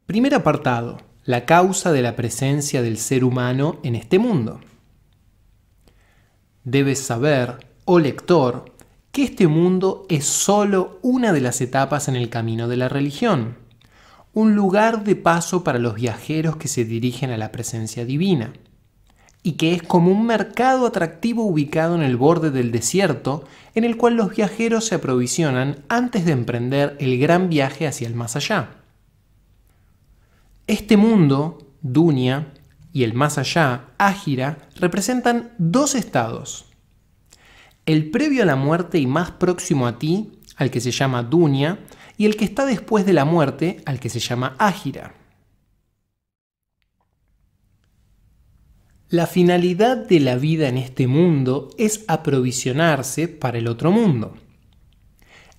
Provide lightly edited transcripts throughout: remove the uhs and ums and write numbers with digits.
Primer apartado: la causa de la presencia del ser humano en este mundo. Debes saber, oh lector, que este mundo es solo una de las etapas en el camino de la religión, un lugar de paso para los viajeros que se dirigen a la presencia divina, y que es como un mercado atractivo ubicado en el borde del desierto en el cual los viajeros se aprovisionan antes de emprender el gran viaje hacia el más allá. Este mundo, Dunya, y el más allá, Ájira, representan dos estados. El previo a la muerte y más próximo a ti, al que se llama Dunya, y el que está después de la muerte, al que se llama Ájira. La finalidad de la vida en este mundo es aprovisionarse para el otro mundo.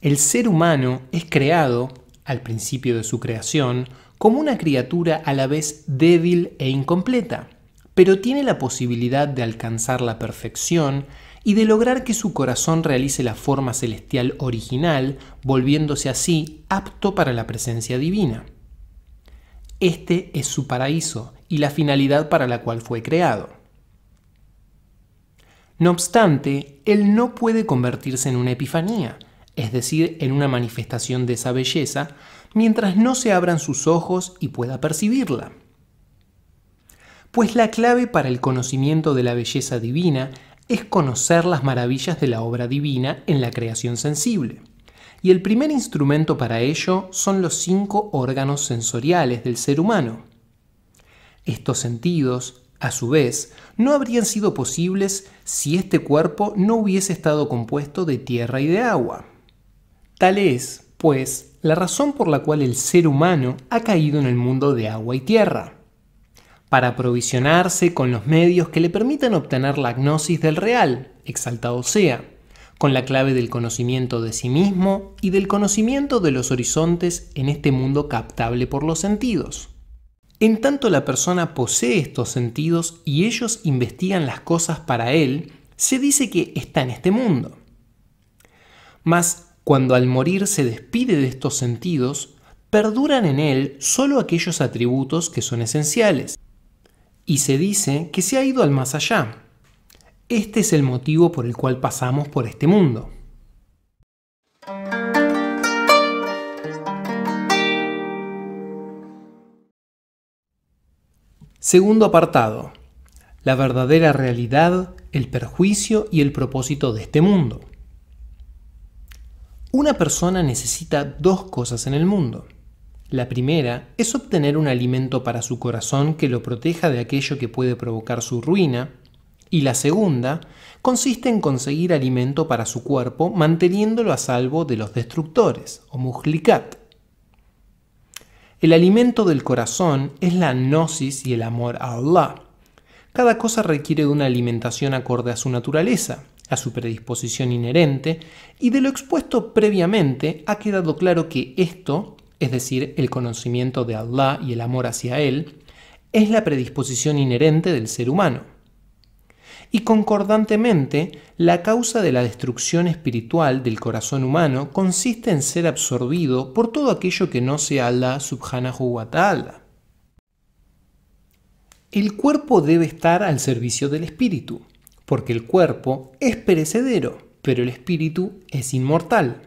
El ser humano es creado, al principio de su creación, como una criatura a la vez débil e incompleta, pero tiene la posibilidad de alcanzar la perfección y de lograr que su corazón realice la forma celestial original, volviéndose así apto para la presencia divina. Este es su paraíso y la finalidad para la cual fue creado. No obstante, él no puede convertirse en una epifanía, es decir, en una manifestación de esa belleza, mientras no se abran sus ojos y pueda percibirla. Pues la clave para el conocimiento de la belleza divina es conocer las maravillas de la obra divina en la creación sensible. Y el primer instrumento para ello son los 5 órganos sensoriales del ser humano. Estos sentidos, a su vez, no habrían sido posibles si este cuerpo no hubiese estado compuesto de tierra y de agua. Tal es, pues, la razón por la cual el ser humano ha caído en el mundo de agua y tierra, para aprovisionarse con los medios que le permitan obtener la gnosis del real, exaltado sea, con la clave del conocimiento de sí mismo y del conocimiento de los horizontes en este mundo captable por los sentidos. En tanto la persona posee estos sentidos y ellos investigan las cosas para él, se dice que está en este mundo. Mas cuando al morir se despide de estos sentidos, perduran en él solo aquellos atributos que son esenciales, y se dice que se ha ido al más allá. Este es el motivo por el cual pasamos por este mundo. Segundo apartado: la verdadera realidad, el perjuicio y el propósito de este mundo. Una persona necesita 2 cosas en el mundo. La primera es obtener un alimento para su corazón que lo proteja de aquello que puede provocar su ruina, y la segunda consiste en conseguir alimento para su cuerpo manteniéndolo a salvo de los destructores, o muhlikat. El alimento del corazón es la gnosis y el amor a Allah. Cada cosa requiere de una alimentación acorde a su naturaleza, a su predisposición inherente, y de lo expuesto previamente ha quedado claro que esto, es decir, el conocimiento de Allah y el amor hacia Él, es la predisposición inherente del ser humano. Y concordantemente, la causa de la destrucción espiritual del corazón humano consiste en ser absorbido por todo aquello que no sea Allah subhanahu wa ta'ala. El cuerpo debe estar al servicio del espíritu, porque el cuerpo es perecedero, pero el espíritu es inmortal.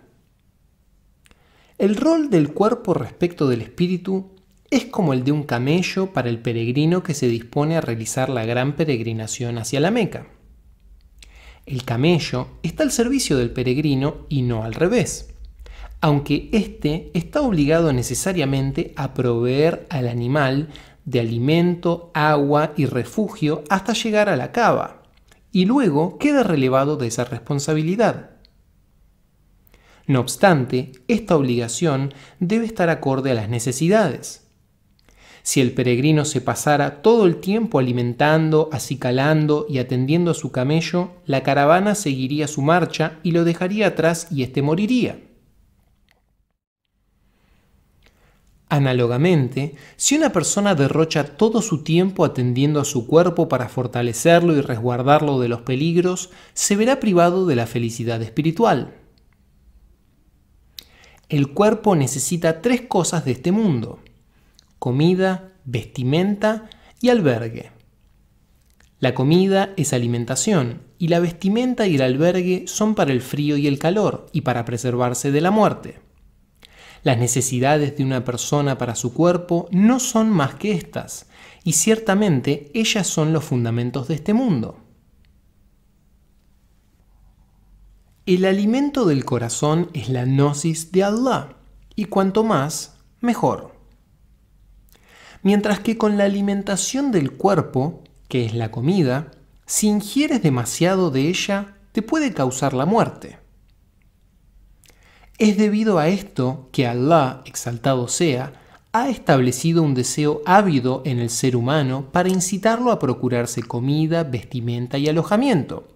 El rol del cuerpo respecto del espíritu es como el de un camello para el peregrino que se dispone a realizar la gran peregrinación hacia la Meca. El camello está al servicio del peregrino y no al revés, aunque éste está obligado necesariamente a proveer al animal de alimento, agua y refugio hasta llegar a la Kaaba, y luego queda relevado de esa responsabilidad. No obstante, esta obligación debe estar acorde a las necesidades. Si el peregrino se pasara todo el tiempo alimentando, acicalando y atendiendo a su camello, la caravana seguiría su marcha y lo dejaría atrás y éste moriría. Análogamente, si una persona derrocha todo su tiempo atendiendo a su cuerpo para fortalecerlo y resguardarlo de los peligros, se verá privado de la felicidad espiritual. El cuerpo necesita 3 cosas de este mundo: comida, vestimenta y albergue. La comida es alimentación y la vestimenta y el albergue son para el frío y el calor y para preservarse de la muerte. Las necesidades de una persona para su cuerpo no son más que estas, y ciertamente ellas son los fundamentos de este mundo. El alimento del corazón es la gnosis de Allah, y cuanto más, mejor. Mientras que con la alimentación del cuerpo, que es la comida, si ingieres demasiado de ella, te puede causar la muerte. Es debido a esto que Allah, exaltado sea, ha establecido un deseo ávido en el ser humano para incitarlo a procurarse comida, vestimenta y alojamiento,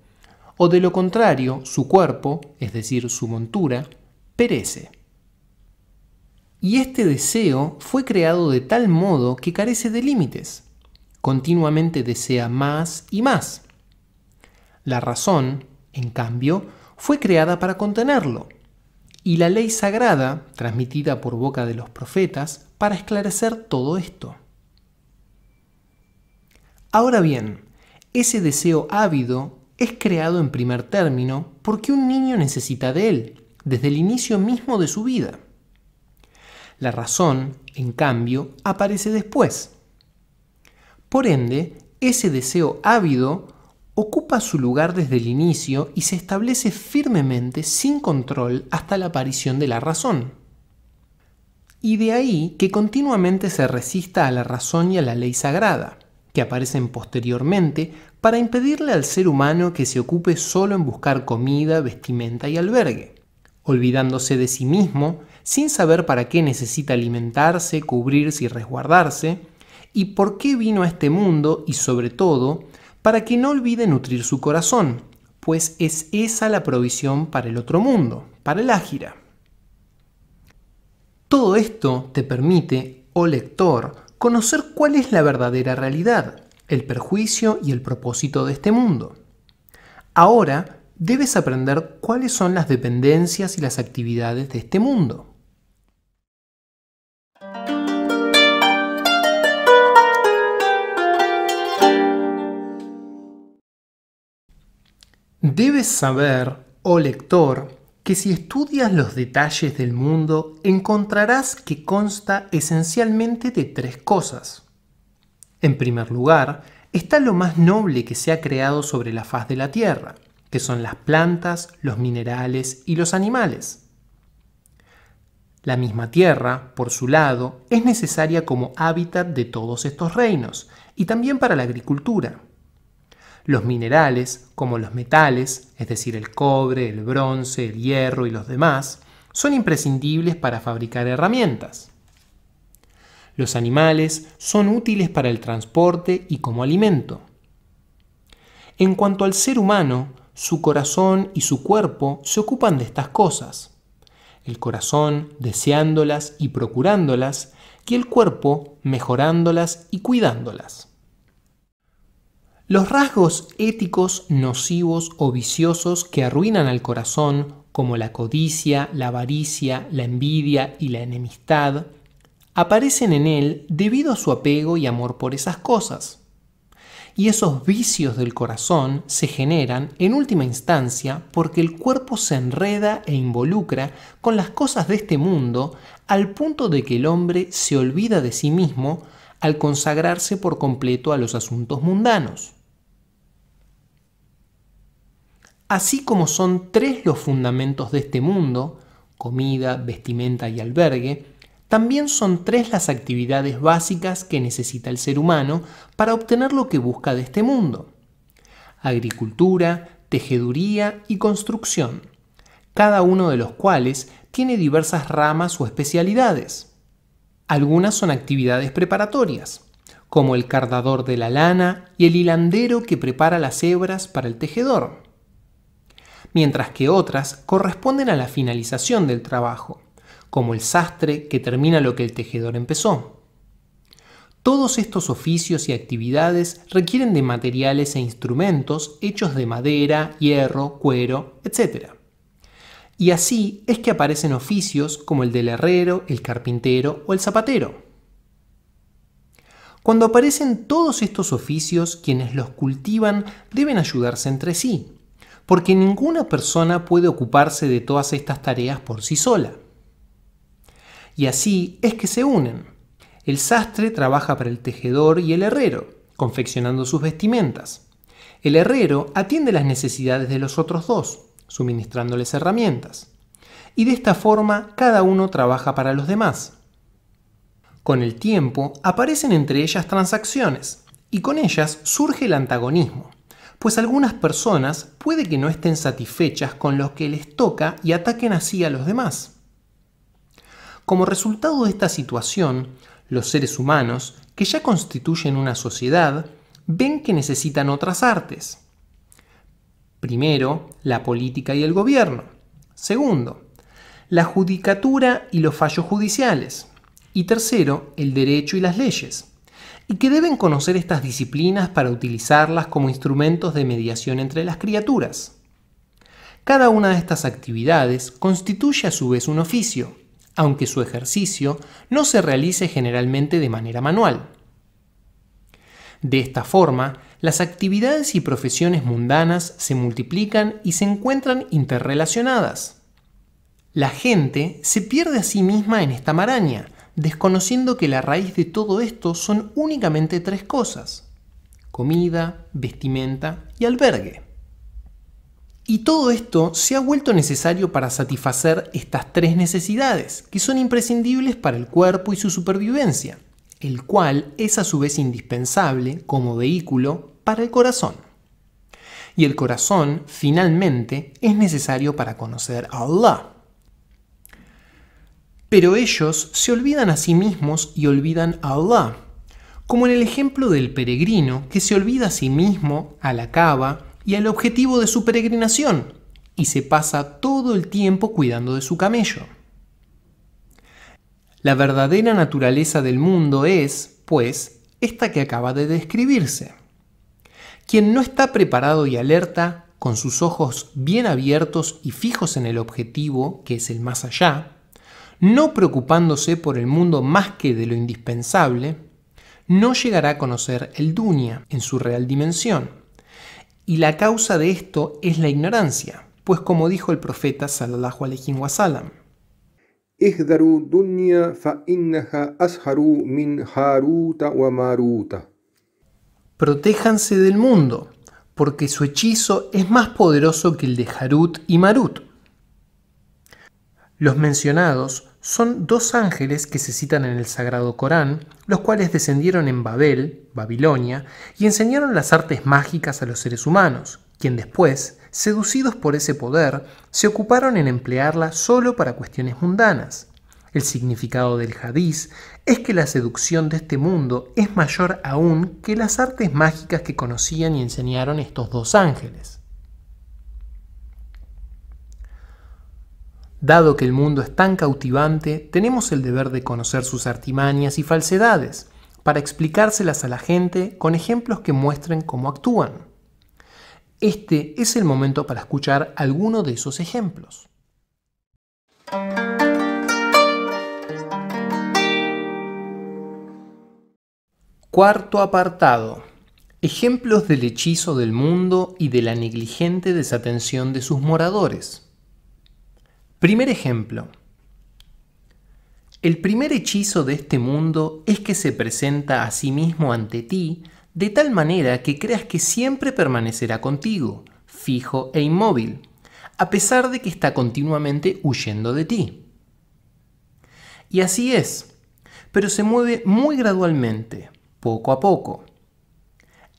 o de lo contrario, su cuerpo, es decir, su montura, perece. Y este deseo fue creado de tal modo que carece de límites. Continuamente desea más y más. La razón, en cambio, fue creada para contenerlo, y la ley sagrada, transmitida por boca de los profetas, para esclarecer todo esto. Ahora bien, ese deseo ávido es creado en primer término porque un niño necesita de él, desde el inicio mismo de su vida. La razón, en cambio, aparece después. Por ende, ese deseo ávido ocupa su lugar desde el inicio y se establece firmemente sin control hasta la aparición de la razón. Y de ahí que continuamente se resista a la razón y a la ley sagrada, que aparecen posteriormente para impedirle al ser humano que se ocupe solo en buscar comida, vestimenta y albergue, olvidándose de sí mismo, sin saber para qué necesita alimentarse, cubrirse y resguardarse, y por qué vino a este mundo y sobre todo, para que no olvide nutrir su corazón, pues es esa la provisión para el otro mundo, para el ájira. Todo esto te permite, oh lector, conocer cuál es la verdadera realidad, el perjuicio y el propósito de este mundo. Ahora debes aprender cuáles son las dependencias y las actividades de este mundo. Debes saber, oh lector, que si estudias los detalles del mundo, encontrarás que consta esencialmente de tres cosas. En primer lugar, está lo más noble que se ha creado sobre la faz de la tierra, que son las plantas, los minerales y los animales. La misma tierra, por su lado, es necesaria como hábitat de todos estos reinos, y también para la agricultura. Los minerales, como los metales, es decir, el cobre, el bronce, el hierro y los demás, son imprescindibles para fabricar herramientas. Los animales son útiles para el transporte y como alimento. En cuanto al ser humano, su corazón y su cuerpo se ocupan de estas cosas. El corazón deseándolas y procurándolas, y el cuerpo mejorándolas y cuidándolas. Los rasgos éticos nocivos o viciosos que arruinan al corazón, como la codicia, la avaricia, la envidia y la enemistad, aparecen en él debido a su apego y amor por esas cosas. Y esos vicios del corazón se generan, en última instancia, porque el cuerpo se enreda e involucra con las cosas de este mundo al punto de que el hombre se olvida de sí mismo al consagrarse por completo a los asuntos mundanos. Así como son tres los fundamentos de este mundo, comida, vestimenta y albergue, también son tres las actividades básicas que necesita el ser humano para obtener lo que busca de este mundo: agricultura, tejeduría y construcción, cada uno de los cuales tiene diversas ramas o especialidades. Algunas son actividades preparatorias, como el cardador de la lana y el hilandero que prepara las hebras para el tejedor, mientras que otras corresponden a la finalización del trabajo, como el sastre que termina lo que el tejedor empezó. Todos estos oficios y actividades requieren de materiales e instrumentos hechos de madera, hierro, cuero, etc. Y así es que aparecen oficios como el del herrero, el carpintero o el zapatero. Cuando aparecen todos estos oficios, quienes los cultivan deben ayudarse entre sí, porque ninguna persona puede ocuparse de todas estas tareas por sí sola. Y así es que se unen. El sastre trabaja para el tejedor y el herrero, confeccionando sus vestimentas. El herrero atiende las necesidades de los otros dos, suministrándoles herramientas. Y de esta forma cada uno trabaja para los demás. Con el tiempo aparecen entre ellas transacciones, y con ellas surge el antagonismo, pues algunas personas puede que no estén satisfechas con lo que les toca y ataquen así a los demás. Como resultado de esta situación, los seres humanos, que ya constituyen una sociedad, ven que necesitan otras artes. Primero, la política y el gobierno. Segundo, la judicatura y los fallos judiciales. Y tercero, el derecho y las leyes. Y que deben conocer estas disciplinas para utilizarlas como instrumentos de mediación entre las criaturas. Cada una de estas actividades constituye a su vez un oficio, aunque su ejercicio no se realice generalmente de manera manual. De esta forma, las actividades y profesiones mundanas se multiplican y se encuentran interrelacionadas. La gente se pierde a sí misma en esta maraña, desconociendo que la raíz de todo esto son únicamente tres cosas: comida, vestimenta y albergue. Y todo esto se ha vuelto necesario para satisfacer estas tres necesidades, que son imprescindibles para el cuerpo y su supervivencia, el cual es a su vez indispensable como vehículo para el corazón. Y el corazón, finalmente, es necesario para conocer a Allah. Pero ellos se olvidan a sí mismos y olvidan a Allah, como en el ejemplo del peregrino que se olvida a sí mismo, a la Kaaba y al objetivo de su peregrinación, y se pasa todo el tiempo cuidando de su camello. La verdadera naturaleza del mundo es, pues, esta que acaba de describirse. Quien no está preparado y alerta, con sus ojos bien abiertos y fijos en el objetivo, que es el más allá, no preocupándose por el mundo más que de lo indispensable, no llegará a conocer el dunya en su real dimensión. Y la causa de esto es la ignorancia, pues como dijo el profeta sallallahu alaihi wasallam: احذروا الدنيا فإنها أسحر من هاروت وماروت. Protéjanse del mundo, porque su hechizo es más poderoso que el de Harut y Marut. Los mencionados son dos ángeles que se citan en el Sagrado Corán, los cuales descendieron en Babel, Babilonia, y enseñaron las artes mágicas a los seres humanos, quien después, seducidos por ese poder, se ocuparon en emplearla solo para cuestiones mundanas. El significado del hadiz es que la seducción de este mundo es mayor aún que las artes mágicas que conocían y enseñaron estos dos ángeles. Dado que el mundo es tan cautivante, tenemos el deber de conocer sus artimañas y falsedades, para explicárselas a la gente con ejemplos que muestren cómo actúan. Este es el momento para escuchar alguno de esos ejemplos. Cuarto apartado. Ejemplos del hechizo del mundo y de la negligente desatención de sus moradores. Primer ejemplo. El primer hechizo de este mundo es que se presenta a sí mismo ante ti de tal manera que creas que siempre permanecerá contigo, fijo e inmóvil, a pesar de que está continuamente huyendo de ti. Y así es, pero se mueve muy gradualmente, poco a poco.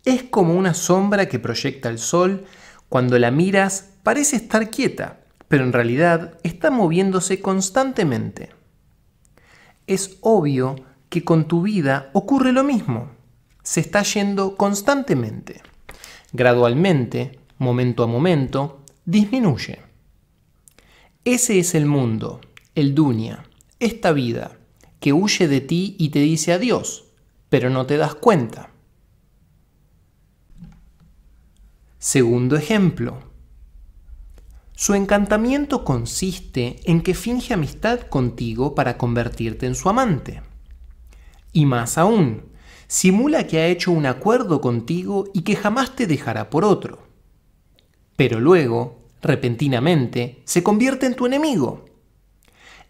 Es como una sombra que proyecta el sol. Cuando la miras parece estar quieta, pero en realidad está moviéndose constantemente. Es obvio que con tu vida ocurre lo mismo. Se está yendo constantemente. Gradualmente, momento a momento, disminuye. Ese es el mundo, el dunya, esta vida, que huye de ti y te dice adiós, pero no te das cuenta. Segundo ejemplo. Su encantamiento consiste en que finge amistad contigo para convertirte en su amante. Y más aún, Simula que ha hecho un acuerdo contigo y que jamás te dejará por otro. Pero luego, repentinamente, se convierte en tu enemigo.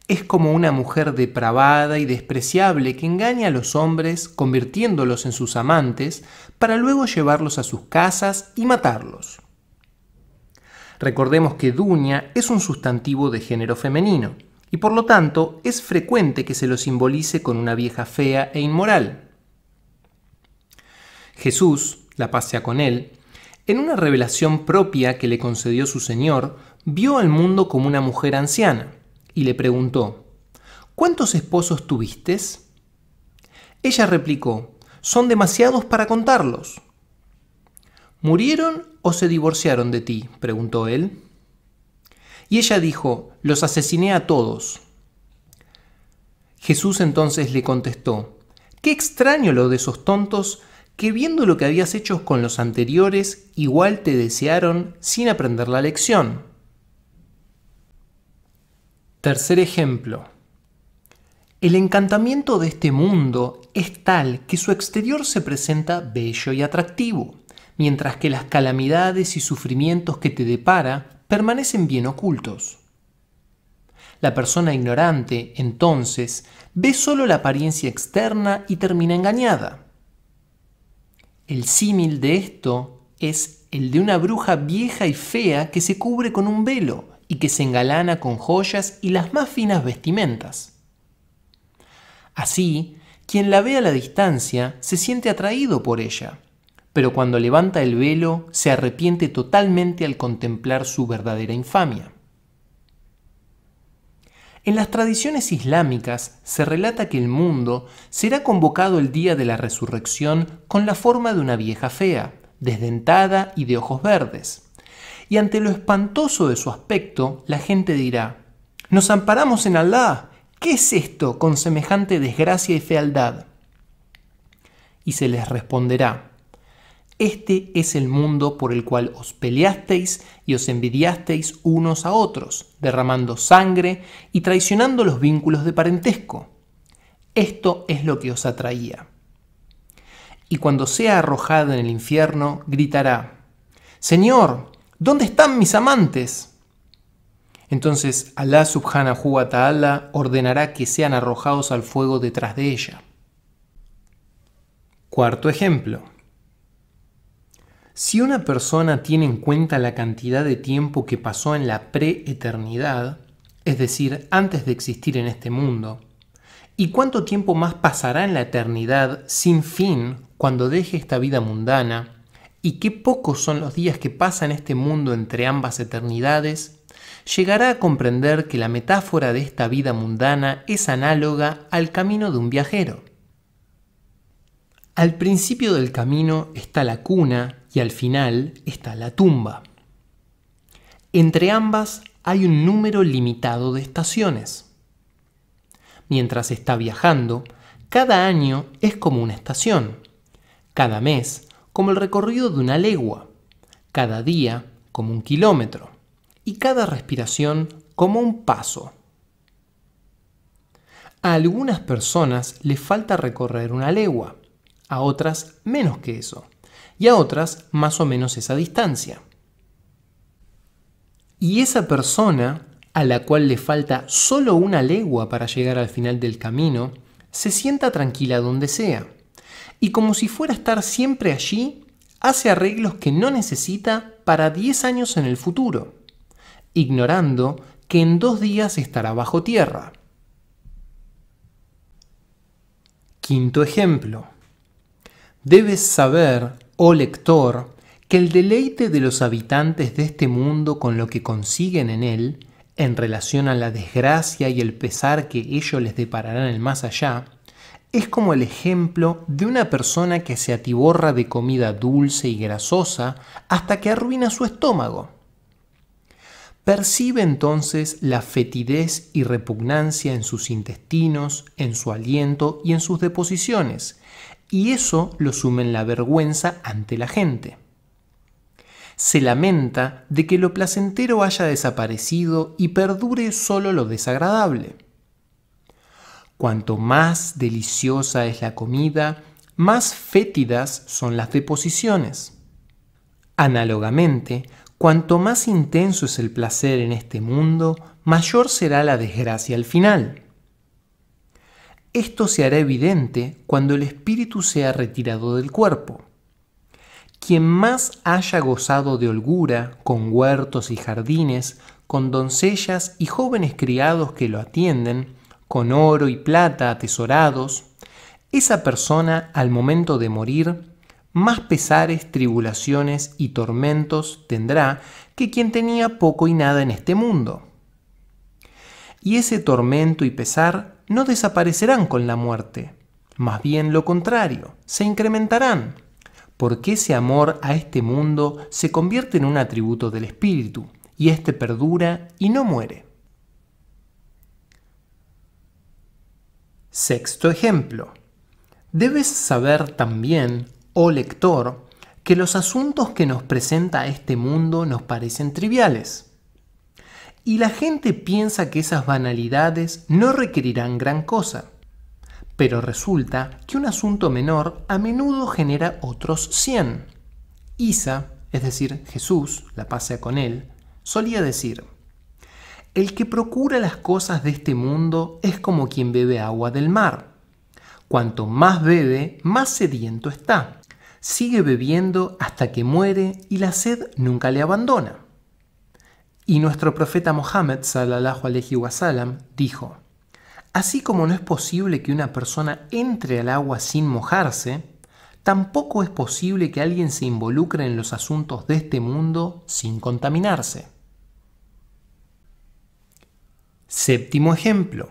Es como una mujer depravada y despreciable que engaña a los hombres convirtiéndolos en sus amantes para luego llevarlos a sus casas y matarlos. Recordemos que Dunya es un sustantivo de género femenino y por lo tanto es frecuente que se lo simbolice con una vieja fea e inmoral. Jesús, la paz sea con él, en una revelación propia que le concedió su Señor, vio al mundo como una mujer anciana y le preguntó: ¿cuántos esposos tuviste? Ella replicó: son demasiados para contarlos. ¿Murieron o se divorciaron de ti?, preguntó él. Y ella dijo: los asesiné a todos. Jesús entonces le contestó: qué extraño lo de esos tontos que viendo lo que habías hecho con los anteriores, igual te desearon sin aprender la lección. Tercer ejemplo. El encantamiento de este mundo es tal que su exterior se presenta bello y atractivo, mientras que las calamidades y sufrimientos que te depara permanecen bien ocultos. La persona ignorante, entonces, ve solo la apariencia externa y termina engañada. El símil de esto es el de una bruja vieja y fea que se cubre con un velo y que se engalana con joyas y las más finas vestimentas. Así, quien la ve a la distancia se siente atraído por ella, pero cuando levanta el velo se arrepiente totalmente al contemplar su verdadera infamia. En las tradiciones islámicas se relata que el mundo será convocado el día de la resurrección con la forma de una vieja fea, desdentada y de ojos verdes. Y ante lo espantoso de su aspecto, la gente dirá: «Nos amparamos en Allah. ¿Qué es esto con semejante desgracia y fealdad?». Y se les responderá: este es el mundo por el cual os peleasteis y os envidiasteis unos a otros, derramando sangre y traicionando los vínculos de parentesco. Esto es lo que os atraía. Y cuando sea arrojado en el infierno, gritará: «Señor, ¿dónde están mis amantes?». Entonces Allah subhanahu wa ta'ala ordenará que sean arrojados al fuego detrás de ella. Cuarto ejemplo. Si una persona tiene en cuenta la cantidad de tiempo que pasó en la preeternidad, es decir, antes de existir en este mundo, y cuánto tiempo más pasará en la eternidad sin fin cuando deje esta vida mundana, y qué pocos son los días que pasa en este mundo entre ambas eternidades, llegará a comprender que la metáfora de esta vida mundana es análoga al camino de un viajero. Al principio del camino está la cuna y al final está la tumba. Entre ambas hay un número limitado de estaciones. Mientras está viajando, cada año es como una estación, cada mes como el recorrido de una legua, cada día como un kilómetro y cada respiración como un paso. A algunas personas les falta recorrer una legua, a otras menos que eso, y a otras más o menos esa distancia. Y esa persona, a la cual le falta solo una legua para llegar al final del camino, se sienta tranquila donde sea, y como si fuera a estar siempre allí, hace arreglos que no necesita para 10 años en el futuro, ignorando que en 2 días estará bajo tierra. Quinto ejemplo. Debes saber, oh lector, que el deleite de los habitantes de este mundo con lo que consiguen en él, en relación a la desgracia y el pesar que ello les deparará en el más allá, es como el ejemplo de una persona que se atiborra de comida dulce y grasosa hasta que arruina su estómago. Percibe entonces la fetidez y repugnancia en sus intestinos, en su aliento y en sus deposiciones, y eso lo sume en la vergüenza ante la gente. Se lamenta de que lo placentero haya desaparecido y perdure solo lo desagradable. Cuanto más deliciosa es la comida, más fétidas son las deposiciones. Análogamente, cuanto más intenso es el placer en este mundo, mayor será la desgracia al final. Esto se hará evidente cuando el espíritu sea retirado del cuerpo. Quien más haya gozado de holgura, con huertos y jardines, con doncellas y jóvenes criados que lo atienden, con oro y plata atesorados, esa persona al momento de morir, más pesares, tribulaciones y tormentos tendrá que quien tenía poco y nada en este mundo. Y ese tormento y pesar no desaparecerán con la muerte, más bien lo contrario, se incrementarán, porque ese amor a este mundo se convierte en un atributo del espíritu, y éste perdura y no muere. Sexto ejemplo. Debes saber también, oh lector, que los asuntos que nos presenta este mundo nos parecen triviales. Y la gente piensa que esas banalidades no requerirán gran cosa. Pero resulta que un asunto menor a menudo genera otros 100. Isa, es decir, Jesús, la paz sea con él, solía decir: el que procura las cosas de este mundo es como quien bebe agua del mar. Cuanto más bebe, más sediento está. Sigue bebiendo hasta que muere y la sed nunca le abandona. Y nuestro profeta Mohammed sallallahu alaihi wasallam dijo: así como no es posible que una persona entre al agua sin mojarse, tampoco es posible que alguien se involucre en los asuntos de este mundo sin contaminarse. Séptimo ejemplo.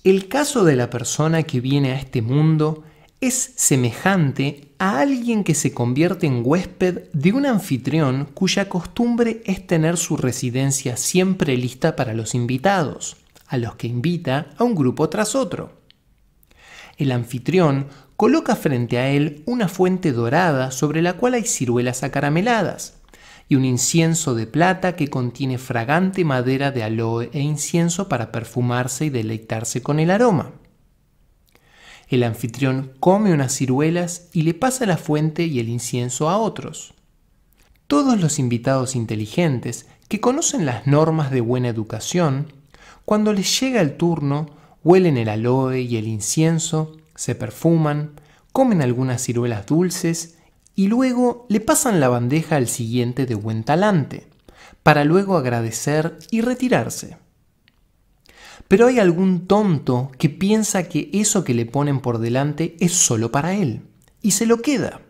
El caso de la persona que viene a este mundo es semejante a alguien que se convierte en huésped de un anfitrión cuya costumbre es tener su residencia siempre lista para los invitados, a los que invita a un grupo tras otro. El anfitrión coloca frente a él una fuente dorada sobre la cual hay ciruelas acarameladas y un incienso de plata que contiene fragante madera de aloe e incienso para perfumarse y deleitarse con el aroma. El anfitrión come unas ciruelas y le pasa la fuente y el incienso a otros. Todos los invitados inteligentes que conocen las normas de buena educación, cuando les llega el turno, huelen el aloe y el incienso, se perfuman, comen algunas ciruelas dulces y luego le pasan la bandeja al siguiente de buen talante, para luego agradecer y retirarse. Pero hay algún tonto que piensa que eso que le ponen por delante es solo para él, y se lo queda.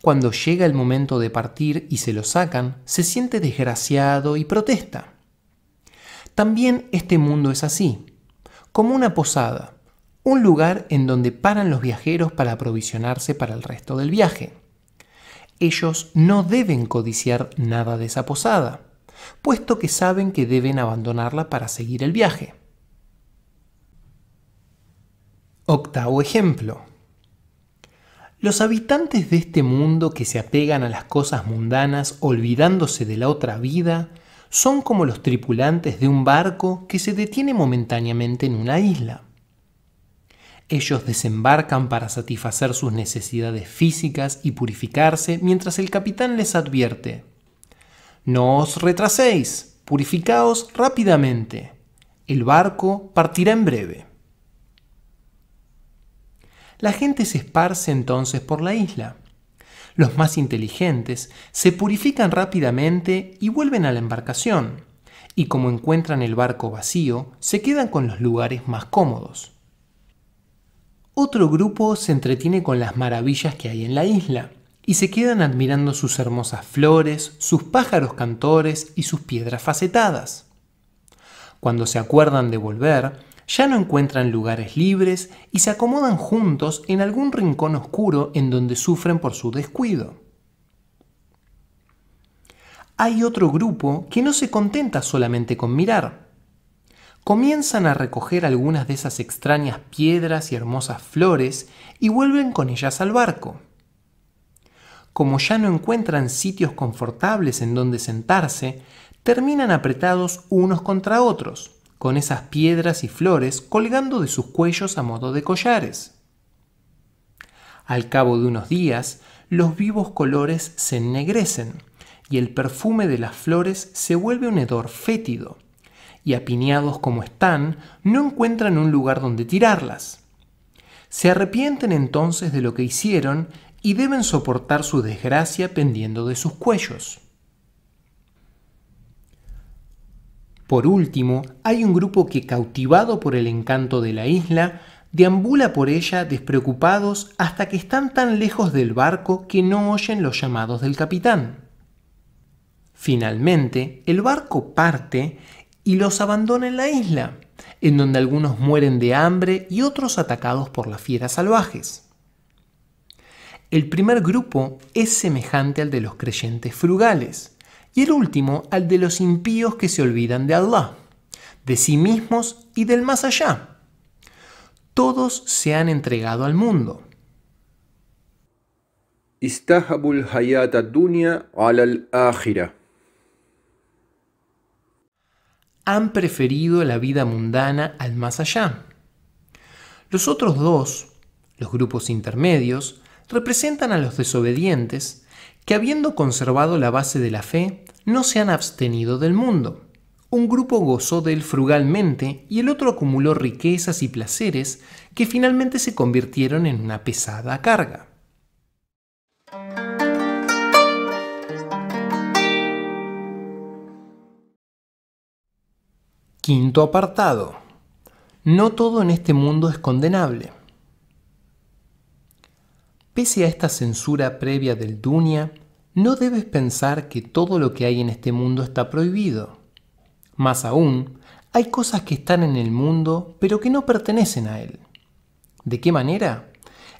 Cuando llega el momento de partir y se lo sacan, se siente desgraciado y protesta. También este mundo es así, como una posada, un lugar en donde paran los viajeros para aprovisionarse para el resto del viaje. Ellos no deben codiciar nada de esa posada, puesto que saben que deben abandonarla para seguir el viaje. Octavo ejemplo. Los habitantes de este mundo que se apegan a las cosas mundanas olvidándose de la otra vida son como los tripulantes de un barco que se detiene momentáneamente en una isla. Ellos desembarcan para satisfacer sus necesidades físicas y purificarse mientras el capitán les advierte: no os retraséis, purificaos rápidamente. El barco partirá en breve. La gente se esparce entonces por la isla. Los más inteligentes se purifican rápidamente y vuelven a la embarcación, y como encuentran el barco vacío, se quedan con los lugares más cómodos. Otro grupo se entretiene con las maravillas que hay en la isla, y se quedan admirando sus hermosas flores, sus pájaros cantores y sus piedras facetadas. Cuando se acuerdan de volver, ya no encuentran lugares libres y se acomodan juntos en algún rincón oscuro en donde sufren por su descuido. Hay otro grupo que no se contenta solamente con mirar. Comienzan a recoger algunas de esas extrañas piedras y hermosas flores y vuelven con ellas al barco. Como ya no encuentran sitios confortables en donde sentarse, terminan apretados unos contra otros, con esas piedras y flores colgando de sus cuellos a modo de collares. Al cabo de unos días, los vivos colores se ennegrecen y el perfume de las flores se vuelve un hedor fétido, y apiñados como están, no encuentran un lugar donde tirarlas. Se arrepienten entonces de lo que hicieron y deben soportar su desgracia pendiendo de sus cuellos. Por último, hay un grupo que, cautivado por el encanto de la isla, deambula por ella despreocupados hasta que están tan lejos del barco que no oyen los llamados del capitán. Finalmente, el barco parte y los abandona en la isla, en donde algunos mueren de hambre y otros atacados por las fieras salvajes. El primer grupo es semejante al de los creyentes frugales, y el último al de los impíos que se olvidan de Allah, de sí mismos y del más allá. Todos se han entregado al mundo. استحبوا الحياة الدنيا على الآخرة. Han preferido la vida mundana al más allá. Los otros dos, los grupos intermedios, representan a los desobedientes que, habiendo conservado la base de la fe, no se han abstenido del mundo. Un grupo gozó de él frugalmente y el otro acumuló riquezas y placeres que finalmente se convirtieron en una pesada carga. Quinto apartado. No todo en este mundo es condenable. Pese a esta censura previa del dunya, no debes pensar que todo lo que hay en este mundo está prohibido. Más aún, hay cosas que están en el mundo pero que no pertenecen a él. ¿De qué manera?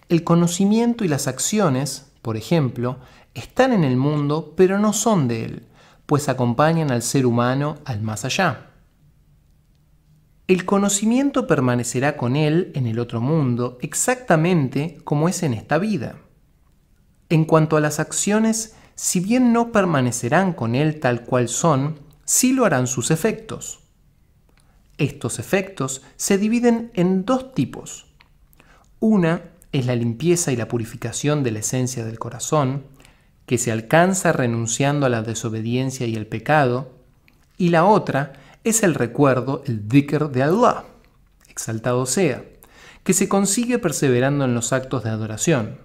El conocimiento y las acciones, por ejemplo, están en el mundo pero no son de él, pues acompañan al ser humano al más allá. El conocimiento permanecerá con él en el otro mundo exactamente como es en esta vida. En cuanto a las acciones, si bien no permanecerán con él tal cual son, sí lo harán sus efectos. Estos efectos se dividen en dos tipos. Una es la limpieza y la purificación de la esencia del corazón, que se alcanza renunciando a la desobediencia y el pecado, y la otra es el recuerdo, el dhikr de Allah, exaltado sea, que se consigue perseverando en los actos de adoración.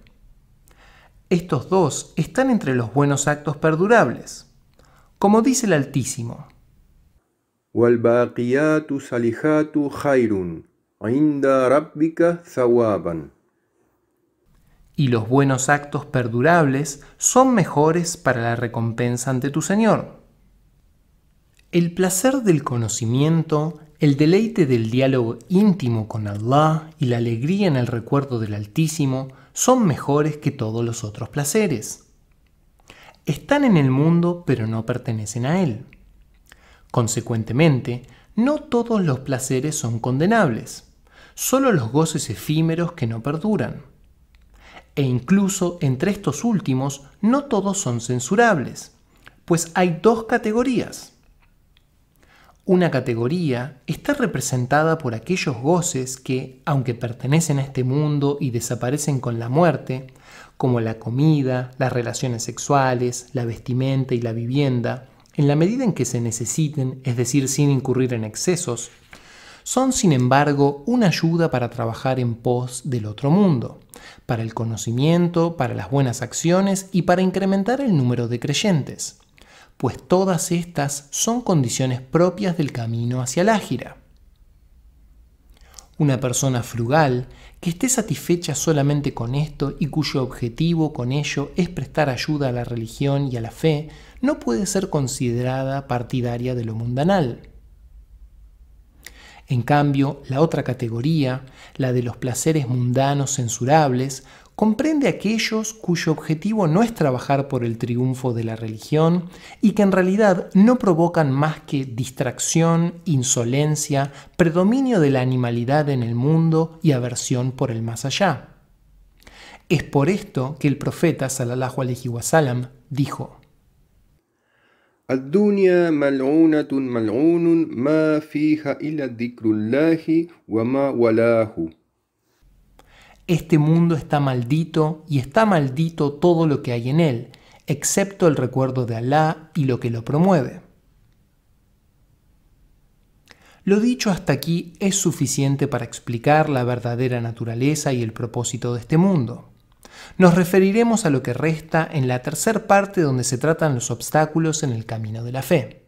Estos dos están entre los buenos actos perdurables. Como dice el Altísimo, والباقيات الصالحات خير عند ربك ثوابا. y los buenos actos perdurables son mejores para la recompensa ante tu Señor. El placer del conocimiento, el deleite del diálogo íntimo con Allah y la alegría en el recuerdo del Altísimo son mejores que todos los otros placeres. Están en el mundo pero no pertenecen a él. Consecuentemente, no todos los placeres son condenables, solo los goces efímeros que no perduran. E incluso entre estos últimos no todos son censurables, pues hay dos categorías. Una categoría está representada por aquellos goces que, aunque pertenecen a este mundo y desaparecen con la muerte, como la comida, las relaciones sexuales, la vestimenta y la vivienda, en la medida en que se necesiten, es decir, sin incurrir en excesos, son sin embargo una ayuda para trabajar en pos del otro mundo, para el conocimiento, para las buenas acciones y para incrementar el número de creyentes, pues todas estas son condiciones propias del camino hacia el ájira. Una persona frugal, que esté satisfecha solamente con esto y cuyo objetivo con ello es prestar ayuda a la religión y a la fe, no puede ser considerada partidaria de lo mundanal. En cambio, la otra categoría, la de los placeres mundanos censurables, comprende a aquellos cuyo objetivo no es trabajar por el triunfo de la religión y que en realidad no provocan más que distracción, insolencia, predominio de la animalidad en el mundo y aversión por el más allá. Es por esto que el profeta sallallahu alaihi wasallam dijo: الدنيا ملعونة ملعون ما فيها إلا ذكر الله وما ولاه. Este mundo está maldito y está maldito todo lo que hay en él, excepto el recuerdo de Alá y lo que lo promueve. Lo dicho hasta aquí es suficiente para explicar la verdadera naturaleza y el propósito de este mundo. Nos referiremos a lo que resta en la tercer parte, donde se tratan los obstáculos en el camino de la fe.